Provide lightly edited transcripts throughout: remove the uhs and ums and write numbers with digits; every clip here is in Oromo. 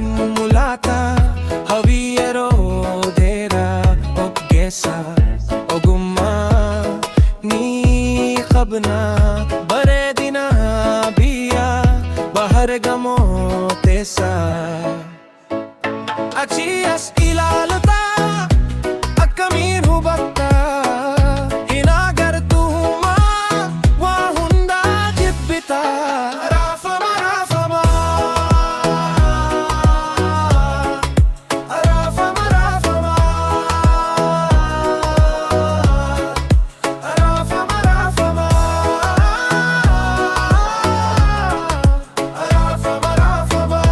mulata Javiero dera Ogesa Oguma Ni khabna Baredina Bia Bahar gamo tesa Achias ilalata Akamin hubata Hinagar tuhuma Wahunda jibita Rafama Rafama Rafama Rafama Rafama Rafama Rafama Rafama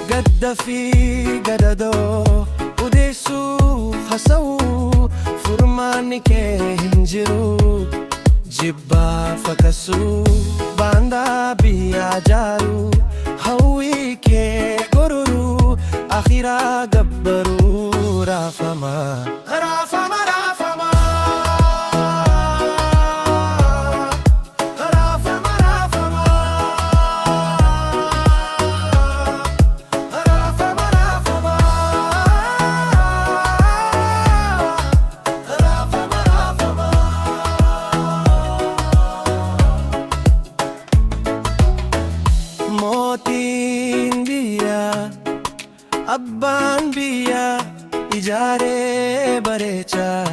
Gaddafi gadado Udesu hasawu Furmani ke hinjiru Jibba fakasu Banda biya jaru Hawi ke gururu Akhira gabbaru Rafama Rafama Rafama Rafama Rafama Rafama Rafama Rafama Rafama Motin biya Abban biya Ijare barecha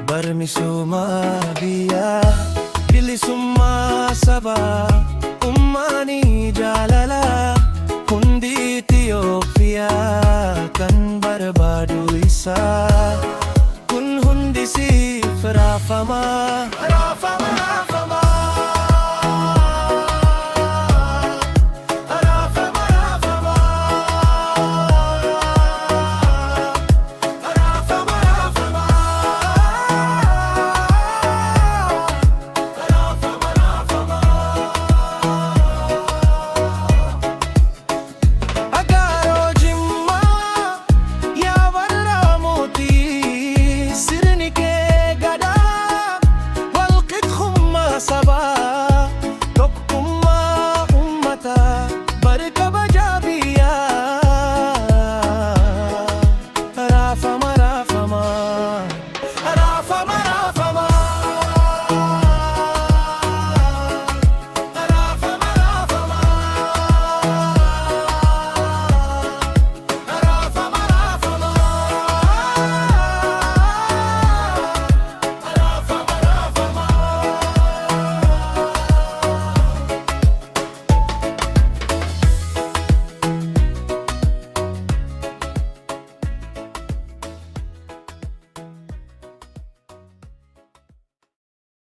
Barmisuma biya Bilisuma saba Ummani jalala Hundi Ethiopia Kan barbadu isa Kun hundi si Rafama